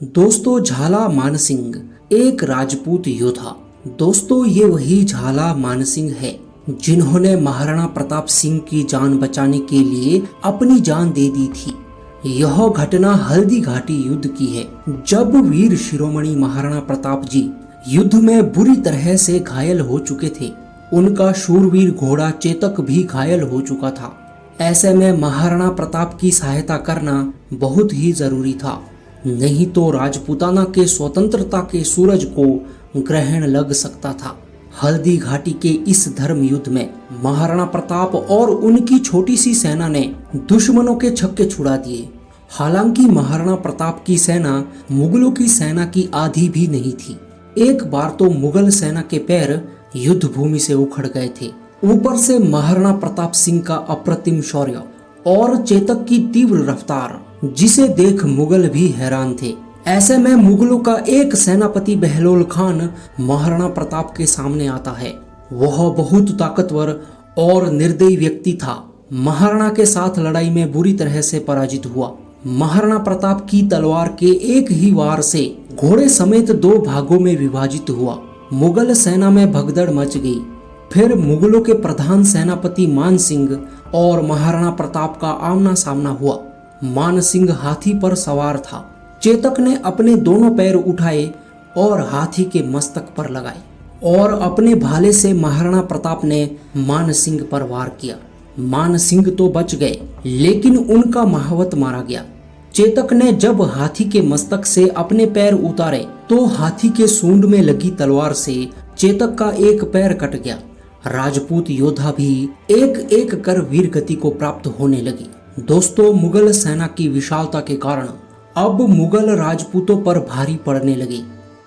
दोस्तों, झाला मानसिंह एक राजपूत योद्धा। दोस्तों, ये वही झाला मानसिंह है जिन्होंने महाराणा प्रताप सिंह की जान बचाने के लिए अपनी जान दे दी थी। यह घटना हल्दी घाटी युद्ध की है, जब वीर शिरोमणि महाराणा प्रताप जी युद्ध में बुरी तरह से घायल हो चुके थे। उनका शूरवीर घोड़ा चेतक भी घायल हो चुका था। ऐसे में महाराणा प्रताप की सहायता करना बहुत ही जरूरी था, नहीं तो राजपूताना के स्वतंत्रता के सूरज को ग्रहण लग सकता था। हल्दी घाटी के इस धर्म युद्ध में महाराणा प्रताप और उनकी छोटी सी सेना ने दुश्मनों के छक्के छुड़ा दिए। हालांकि महाराणा प्रताप की सेना मुगलों की सेना की आधी भी नहीं थी। एक बार तो मुगल सेना के पैर युद्ध भूमि से उखड़ गए थे। ऊपर से महाराणा प्रताप सिंह का अप्रतिम शौर्य और चेतक की तीव्र रफ्तार, जिसे देख मुगल भी हैरान थे। ऐसे में मुगलों का एक सेनापति बहलोल खान महाराणा प्रताप के सामने आता है। वह बहुत ताकतवर और निर्दयी व्यक्ति था। महाराणा के साथ लड़ाई में बुरी तरह से पराजित हुआ। महाराणा प्रताप की तलवार के एक ही वार से घोड़े समेत दो भागों में विभाजित हुआ। मुगल सेना में भगदड़ मच गई। फिर मुगलों के प्रधान सेनापति मान सिंह और महाराणा प्रताप का आमना सामना हुआ। मान सिंह हाथी पर सवार था। चेतक ने अपने दोनों पैर उठाए और हाथी के मस्तक पर लगाए और अपने भाले से महाराणा प्रताप ने मान सिंह पर वार किया। मान सिंह तो बच गए, लेकिन उनका महावत मारा गया। चेतक ने जब हाथी के मस्तक से अपने पैर उतारे तो हाथी के सूंड में लगी तलवार से चेतक का एक पैर कट गया। राजपूत योद्धा भी एक एक कर वीर गति को प्राप्त होने लगी। दोस्तों, मुगल सेना की विशालता के कारण अब मुगल राजपूतों पर भारी पड़ने लगे।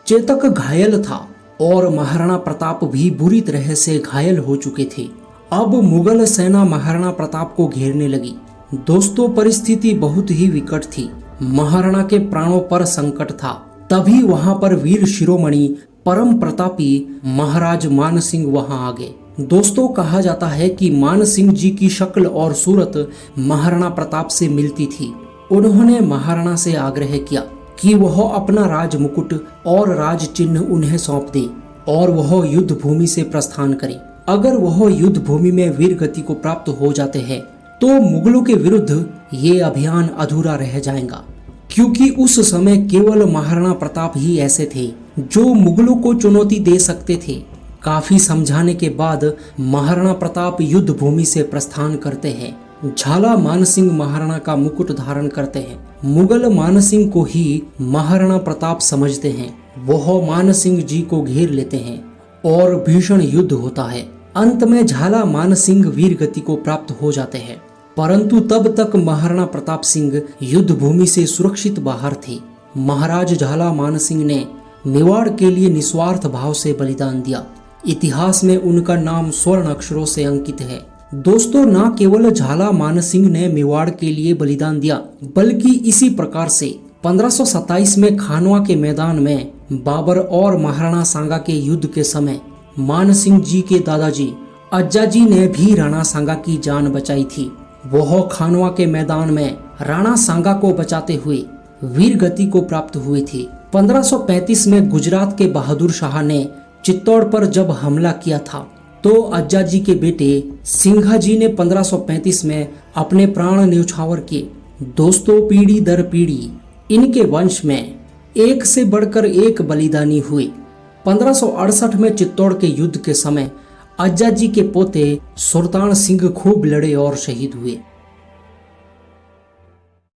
चेतक घायल था और महाराणा प्रताप भी बुरी तरह से घायल हो चुके थे। अब मुगल सेना महाराणा प्रताप को घेरने लगी। दोस्तों, परिस्थिति बहुत ही विकट थी। महाराणा के प्राणों पर संकट था। तभी वहां पर वीर शिरोमणि परम प्रतापी महाराज मान सिंह वहां आ गए। दोस्तों, कहा जाता है कि मान सिंह जी की शक्ल और सूरत महाराणा प्रताप से मिलती थी। उन्होंने महाराणा से आग्रह किया कि वह अपना राज मुकुट और राज चिन्ह उन्हें सौंप दे और वह युद्ध भूमि से प्रस्थान करे। अगर वह युद्ध भूमि में वीर गति को प्राप्त हो जाते हैं तो मुगलों के विरुद्ध ये अभियान अधूरा रह जाएगा, क्योंकि उस समय केवल महाराणा प्रताप ही ऐसे थे जो मुगलों को चुनौती दे सकते थे। काफी समझाने के बाद महाराणा प्रताप युद्ध भूमि से प्रस्थान करते हैं। झाला मानसिंह महाराणा का मुकुट धारण करते हैं। मुगल मानसिंह को ही महाराणा प्रताप समझते हैं। वह मानसिंह जी को घेर लेते हैं और भीषण युद्ध होता है। अंत में झाला मानसिंह वीर गति को प्राप्त हो जाते हैं, परंतु तब तक महाराणा प्रताप सिंह युद्ध भूमि से सुरक्षित बाहर थे। महाराज झाला मानसिंह ने मेवाड़ के लिए निस्वार्थ भाव से बलिदान दिया। इतिहास में उनका नाम स्वर्ण अक्षरों से अंकित है। दोस्तों, न केवल झाला मानसिंह ने मेवाड़ के लिए बलिदान दिया, बल्कि इसी प्रकार से 1527 में खानवा के मैदान में बाबर और महाराणा सांगा के युद्ध के समय मानसिंह जी के दादाजी अज्जा जी ने भी राणा सांगा की जान बचाई थी। वह खानवा के मैदान में राणा सांगा को बचाते हुए वीर गति को प्राप्त हुए थे। 1535 में गुजरात के बहादुर शाह ने चित्तौड़ पर जब हमला किया था तो अज्जा जी के बेटे सिंघा जी ने 1535 में अपने प्राण न्यौछावर किए। दोस्तों, पीढ़ी दर पीढ़ी इनके वंश में एक से बढ़कर एक बलिदानी हुए। 1568 में चित्तौड़ के युद्ध के समय अज्जा जी के पोते सुल्तान सिंह खूब लड़े और शहीद हुए।